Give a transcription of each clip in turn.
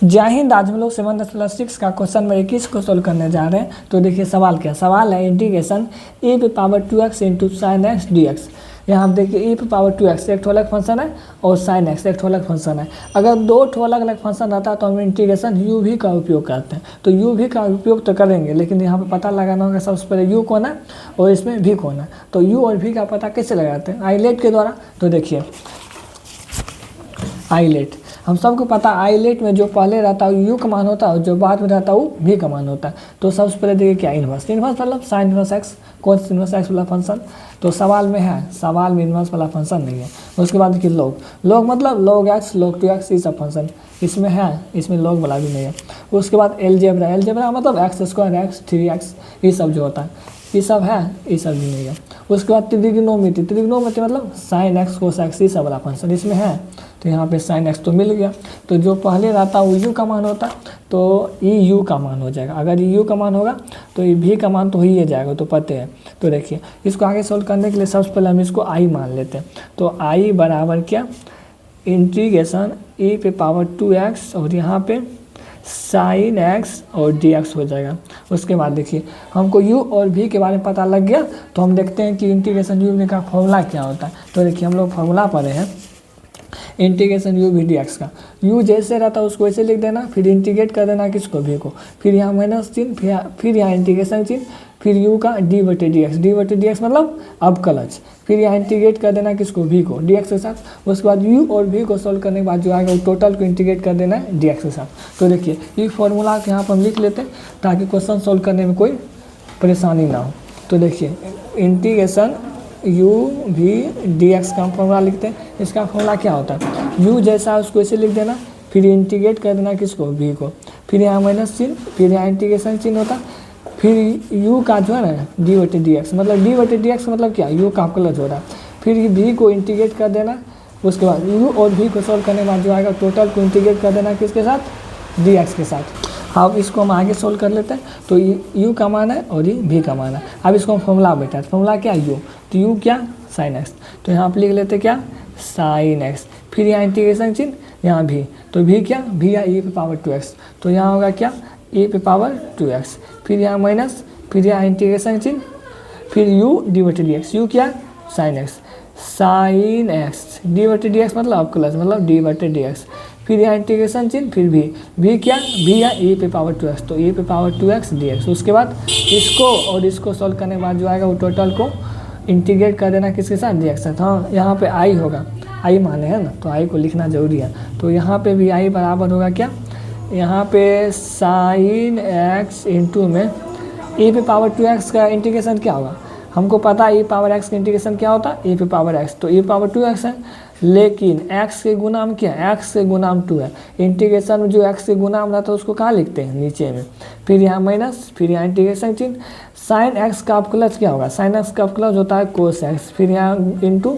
जय हिंद। आज हम लोग 7+6 का क्वेश्चन नंबर 21 को सोल्व करने जा रहे हैं। तो देखिए सवाल क्या सवाल है, इंटीग्रेशन e पे power 2x into sine x D x. यहाँ आप देखिए e पे पावर 2x एक ठो अलग फंक्शन है और साइन एक्स एक ठो अलग फंक्शन है। अगर दो ठो अलग अलग फंक्शन रहता है तो हम इंटीग्रेशन u भी का उपयोग करते हैं। तो u भी का उपयोग तो करेंगे, लेकिन यहाँ पे पता लगाना होगा सबसे पहले u कौन है और इसमें v कौन है। तो u और v का पता कैसे लगाते हैं? आइलेट के द्वारा। तो देखिए आइलेट हम सबको पता है, आइलेट में जो पहले रहता है यू का मान होता है और जो बाद में रहता है वो भी का मान होता है। तो सबसे पहले देखिए क्या इन्वर्स मतलब साइन इन्वर्स एक्स। कौन सा इन्वर्स एक्स वाला फंक्शन? तो सवाल में है, सवाल में इन्वर्स वाला फंक्शन नहीं है। उसके बाद देखिए लॉग मतलब लॉग एक्स लॉग 2x ये सब फंक्शन इसमें है, इसमें लॉग वाला भी नहीं है। उसके बाद एलजेब्रा मतलब एक्स स्क्वायर एक्स 3x ये सब जो होता है ये सब है, ये सब भी नहीं है। उसके बाद त्रिग्नोमेट्री मतलब साइन एक्स कोस एक्स ये सब वाला फंक्शन इसमें है। तो यहाँ पे साइन एक्स तो मिल गया। तो जो पहले रहता वो यू का मान होता तो ई यू का मान हो जाएगा। अगर यू का मान होगा तो ये भी का मान तो हो ही जाएगा, तो पते हैं। तो देखिए इसको आगे सोल्व करने के लिए सबसे पहले हम इसको आई मान लेते हैं। तो आई बराबर क्या, इंटीग्रेशन e पे पावर 2x और यहाँ पे साइन एक्स और डी एक्स हो जाएगा। उसके बाद देखिए हमको u और v के बारे में पता लग गया। तो हम देखते हैं कि इंटीग्रेशन u v का फॉर्मूला क्या होता है। तो देखिए हम लोग फॉर्मूला पढ़े हैं इंटीग्रेशन u v dx का। u जैसे रहता है उसको ऐसे लिख देना, फिर इंटीग्रेट कर देना किसको, v को, फिर यहाँ माइनस चिन्ह, फिर यहाँ इंटीग्रेशन चिन्ह, फिर u का डी बटे डी एक्स मतलब अवकलज, फिर यहाँ इंटीग्रेट कर देना किसको, v को dx के साथ। उसके बाद u और v को सॉल्व करने के बाद जो आएगा वो टोटल को इंटीग्रेट कर देना है dx के साथ। तो देखिए ये फॉर्मूला को यहाँ पर हम लिख लेते हैं ताकि क्वेश्चन सॉल्व करने में कोई परेशानी ना हो। तो देखिए इंटीग्रेशन u v dx का फॉर्मूला लिखते हैं। इसका फॉर्मूला क्या होता है, u जैसा है उसको ऐसे लिख देना, फिर इंटीग्रेट कर देना किसको, v को, फिर यहाँ माइनस चिन्ह, फिर यहाँ इंटीग्रेशन चिन्ह होता, फिर u का जो है ना डी बटे डी एक्स मतलब क्या, u का अवकलज हो रहा है, फिर v को इंटीग्रेट कर देना। उसके बाद u और v को सॉल्व करने के बाद जो आएगा टोटल को इंटीग्रेट कर देना किसके साथ, dx के साथ। अब इसको हम आगे सोल्व कर लेते हैं। तो u का मान है और ये v का मान है। अब इसको हम फॉर्मूला बैठा है, फॉर्मूला क्या u, तो u क्या साइन एक्स, तो यहाँ पर लिख लेते क्या साइन एक्स, फिर यहाँ इंटीग्रेशन चिन्ह, यहाँ v, तो v क्या v या e पे पावर 2x, तो यहाँ होगा क्या e पे पावर 2x, फिर यहाँ माइनस, फिर यहाँ इंटीग्रेशन चिन्ह, फिर u डी बटे डी एक्स, u क्या साइन एक्स डी बटे डी एक्स मतलब अवकलज मतलब डी बटे डी एक्स, फिर यहाँ इंटीग्रेशन चिन्ह, फिर v क्या v या e पे पावर 2x, तो e पे पावर 2x dx। उसके बाद इसको और इसको सॉल्व करने के बाद जो आएगा वो टोटल को इंटीग्रेट कर देना किसके साथ, dx साथ। हाँ यहाँ पे i होगा, i माने है ना, तो i को लिखना जरूरी है। तो यहाँ पे भी i बराबर होगा क्या, यहाँ पे साइन एक्स इंटू में e पे पावर 2x का इंटीग्रेशन क्या होगा, हमको पता है e पावर x का इंटीग्रेशन क्या होता है, e पे पावर x, तो e पावर 2x है, लेकिन x के गुणाम क्या है, x के गुणाम 2 है। इंटीग्रेशन में जो x के गुणाम रहता है उसको कहाँ लिखते हैं, नीचे में, फिर यहाँ माइनस, फिर यहाँ इंटीग्रेशन चिन्ह। साइन एक्स का अवकलज क्या होगा, साइन एक्स का अवकलज होता है कोस एक्स, फिर यहाँ इंटू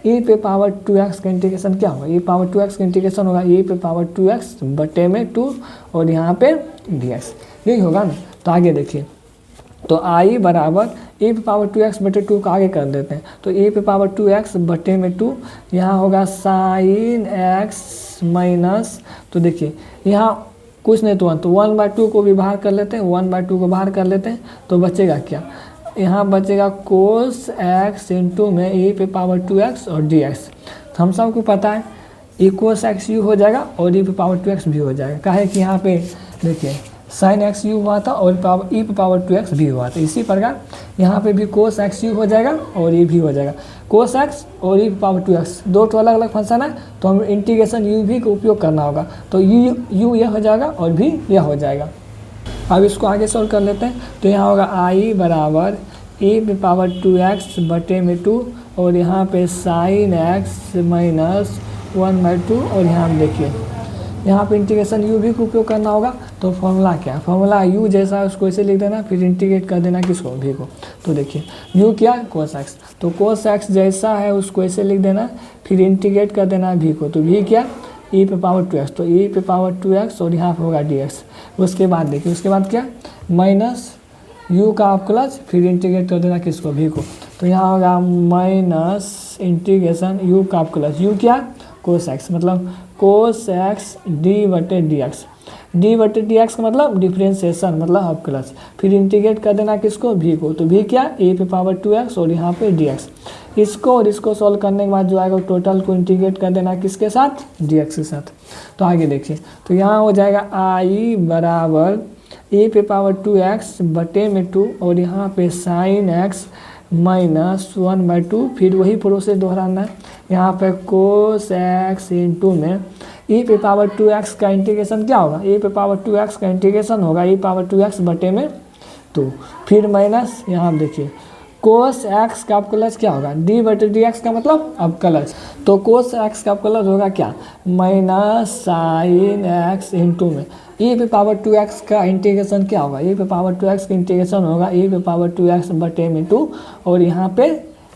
e पे पावर 2x का इंटीग्रेशन क्या होगा, e पावर 2x का इंटीग्रेशन होगा e पे पावर 2x बटे में 2 और यहाँ पे dx, यही होगा ना। तो आगे देखिए, तो i बराबर e पे पावर 2x बटे 2 का आगे कर देते हैं। तो e पे पावर 2x बटे में 2, यहाँ होगा साइन एक्स माइनस, तो देखिए यहाँ कुछ नहीं तो 1/2 को भी बाहर कर लेते हैं, 1/2 को बाहर कर लेते हैं तो बचेगा क्या, यहाँ बचेगा कोस एक्स इंटू में e पे पावर 2x और dx। तो हम सबको पता है e कोस एक्स यू हो जाएगा और e पे पावर 2x भी हो जाएगा। काहे कि यहाँ पे देखिए साइन एक्स यू हुआ था और e पे पावर 2x भी हुआ था। इसी प्रकार यहाँ पे भी कोस एक्स यू हो जाएगा और ये भी हो जाएगा। कोस एक्स और e पे पावर 2x दो तो अलग अलग फंक्शन है, तो हम इंटीग्रेशन u v का उपयोग करना होगा। तो u यह हो जाएगा और v यह हो जाएगा। अब इसको आगे सॉल्व कर लेते हैं। तो यहाँ होगा i बराबर e पे पावर 2x बटे में 2 और यहाँ पे साइन एक्स माइनस 1/2 और यहाँ हम देखिए यहाँ पे इंटीग्रेशन u v का उपयोग करना होगा। तो फॉर्मूला क्या है, फॉर्मूला u जैसा है उसको ऐसे लिख देना, फिर इंटीग्रेट कर देना किसको, v को। तो देखिए u क्या कोस एक्स, तो कोस एक्स जैसा है उसको ऐसे लिख देना, फिर इंटीग्रेट कर देना v को। तो v क्या e पे पावर 2x, तो e पे पावर 2x और यहाँ पे होगा dx। उसके बाद देखिए, उसके बाद क्या माइनस u का अवकलज, फिर इंटीग्रेट कर देना किसको, v को। तो यहाँ होगा माइनस इंटीग्रेशन u का अवकलज, u क्या कोस एक्स मतलब कोस एक्स डी बटे डी एक्स। डी बटे डी एक्स का मतलब डिफ्रेंशिएशन मतलब अवकलज। फिर इंटीग्रेट कर देना किसको, भी को, तो भी क्या ए पे पावर 2x और यहाँ पे डी एक्स। इसको और इसको सॉल्व करने के बाद जो आएगा टोटल को इंटीग्रेट कर देना किसके साथ, डी एक्स के साथ। तो आगे देखिए, तो यहाँ हो जाएगा आई बराबर ए पे पावर 2x बटे में 2 और यहाँ पे साइन एक्स माइनस 1/2। फिर वही प्रोसेस दोहराना है, यहाँ पे कोस एक्स इंटू में e पे पावर 2x का इंटीग्रेशन क्या होगा, e पे पावर 2x का इंटीग्रेशन होगा e पावर 2x बटे में 2। फिर माइनस यहाँ देखिए कोस एक्स का अवकलज क्या होगा, डी बटे डी एक्स का मतलब अवकलज। तो कोस एक्स का अवकलज होगा क्या, माइनस साइन एक्स इंटू में e पे पावर 2x का इंटीग्रेशन क्या होगा, e पे पावर 2x का इंटीग्रेशन होगा e पे पावर 2x बटे में 2 और यहाँ पे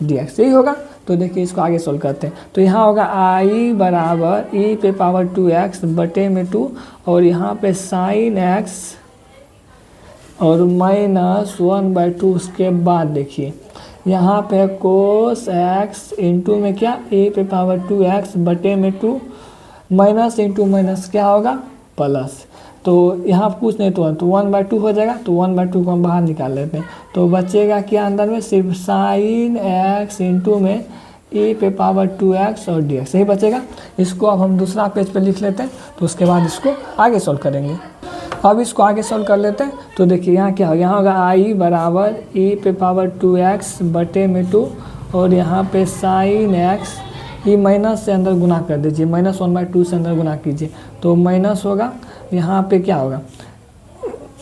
dx, यही होगा। तो देखिए इसको आगे सोल्व करते हैं, तो यहाँ होगा i बराबर e पे पावर 2x बटे में 2 और यहाँ पे साइन x और माइनस 1/2। उसके बाद देखिए यहाँ पे कोस x इंटू में क्या e पे पावर 2x बटे में 2 माइनस इंटू माइनस क्या होगा प्लस। तो यहाँ कुछ नहीं तो 1/2 हो जाएगा, तो 1/2 को हम बाहर निकाल लेते हैं। तो बचेगा क्या अंदर में, सिर्फ साइन x इंटू में e पे पावर 2x और dx, यही बचेगा। इसको अब हम दूसरा पेज पे लिख लेते हैं, तो उसके बाद इसको आगे सॉल्व करेंगे। अब इसको आगे सॉल्व कर लेते हैं, तो देखिए यहाँ क्या होगा, यहाँ होगा i बराबर e पे पावर 2x बटे में 2 और यहाँ पे साइन x, ये माइनस से अंदर गुना कर दीजिए, माइनस 1/2 से अंदर गुना कीजिए तो माइनस होगा। यहाँ पे क्या होगा,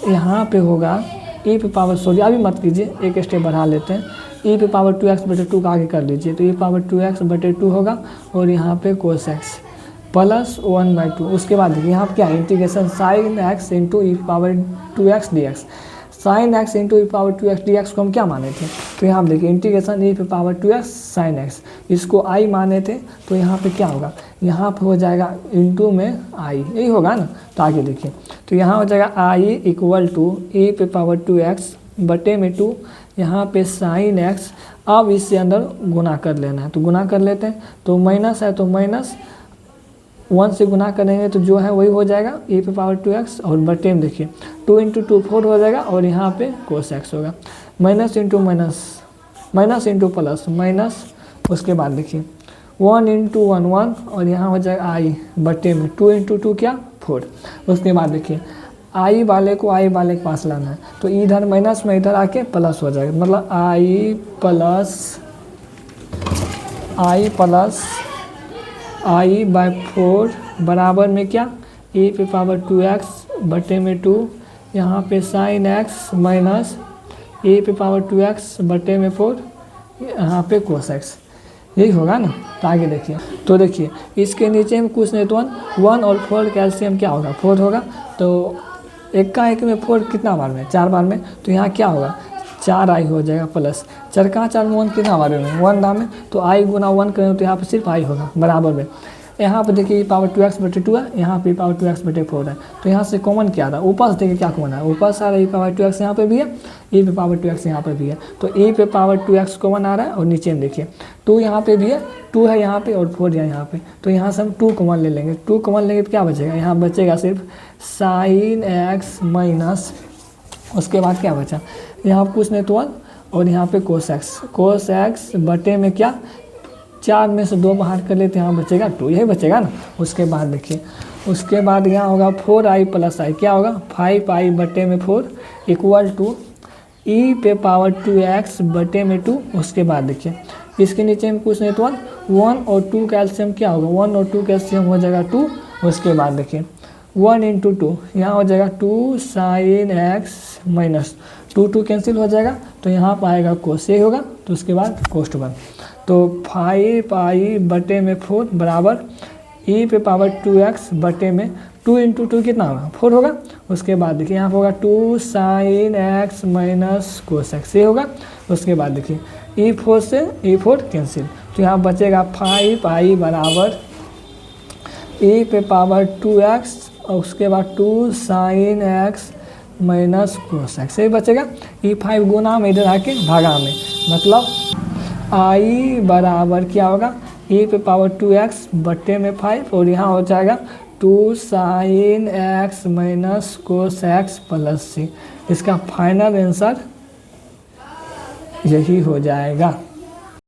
यहाँ पे होगा e पे पावर, सॉरी अभी मत कीजिए, एक स्टेप बढ़ा लेते हैं, e पे पावर 2x बटे 2 का आगे कर लीजिए, तो e पावर 2x बटे 2 होगा और यहाँ पे कोस x प्लस 1/2। उसके बाद देखिए यहाँ क्या है, integration sine x into e power 2x dx। Sine x into e power 2x dx को हम क्या माने थे, तो यहाँ देखिए इंटीग्रेशन e पे पावर 2x साइन x, इसको i माने थे, तो यहाँ पे क्या होगा, यहाँ पे हो जाएगा इंटू में i, यही होगा ना। तो आगे देखिए, तो यहाँ हो जाएगा i इक्वल टू e पे पावर 2x बटे में 2, यहाँ पे साइन x। अब इससे अंदर गुना कर लेना है, तो गुना कर लेते हैं, तो माइनस है तो माइनस 1 से गुना करेंगे तो जो है वही हो जाएगा e पे पावर 2x और बटे में देखिए 2 इंटू 2 4 हो जाएगा और यहाँ पे कोस x होगा, minus into minus, minus into plus minus. उसके बाद देखिए 1 इंटू 1 1 और यहाँ हो जाएगा i बटे में 2 इंटू 2 क्या 4। उसके बाद देखिए i वाले को i वाले के पास लाना है, तो इधर माइनस में इधर आके प्लस हो जाएगा, मतलब i प्लस i/4 बराबर में क्या e पे पावर 2x बटे में 2, यहाँ पे साइन x माइनस e पे पावर 2x बटे में 4, यहाँ पे कोस x, यही होगा ना। तो आगे देखिए, तो देखिए इसके नीचे में कुछ नहीं तो 1 और 4 कैल्शियम क्या होगा 4 होगा, तो एक का एक में 4 कितना बार में 4 बार में, तो यहाँ क्या होगा 4i हो जाएगा प्लस 4 का 4 में 1 कितना बार में 1 बार में, तो i गुना 1 करें तो यहाँ पे सिर्फ i होगा बराबर में। यहाँ पे देखिए e पावर 2x बटे 2 है, यहाँ पे e पावर 2x बटे 4 है, तो यहाँ से कॉमन क्या था, ऊपर से देखिए क्या कॉमन है, ऊपर से आ रहा है e पावर 2x यहाँ पे भी है, e पे पावर 2x यहाँ पे भी है, तो e पे पावर 2x कॉमन आ रहा है और नीचे में देखिए 2 यहाँ पे भी है, 2 है यहाँ पे और 4 है यहाँ पे, तो यहाँ से हम 2 कॉमन ले लेंगे, 2 कॉमन लेंगे तो क्या बचेगा, यहाँ बचेगा सिर्फ साइन x माइनस, उसके बाद क्या बचा, यहाँ कुछ नहीं तो 1 और यहाँ पे कोस x बटे में क्या 4 में से 2 बाहर कर लेते हैं, यहाँ बचेगा 2, यही बचेगा ना। उसके बाद देखिए, उसके बाद यहाँ होगा 4i प्लस i, क्या होगा 5i बटे में 4 इक्वल टू e पे पावर 2x बटे में 2। उसके बाद देखिए इसके नीचे में कुछ नहीं तो 1 और 2 कैल्शियम क्या होगा, 1 और 2 कैल्शियम हो जाएगा 2। उसके बाद देखिए 1 इंटू 2 यहाँ हो जाएगा 2 साइन x माइनस 2 कैंसिल हो जाएगा, तो यहाँ पर आएगा कोस, ये होगा। तो उसके बाद कोस्ट 1, तो 5i बटे में 4 बराबर e पे पावर 2x बटे में 2 इंटू 2 कितना होगा 4 होगा। उसके बाद देखिए यहाँ पर होगा 2 sine x minus cos x, ये होगा। उसके बाद देखिए e4 से e4 कैंसिल, तो यहाँ बचेगा 5i बराबर e पे पावर 2x और उसके बाद 2 sine x minus cos x, यही बचेगा। e5 गुना में इधर आके भागा में, मतलब i बराबर क्या होगा e पे पावर 2x बटे में 5 और यहाँ हो जाएगा 2 sine x minus cos x plus C. इसका फाइनल आंसर यही हो जाएगा।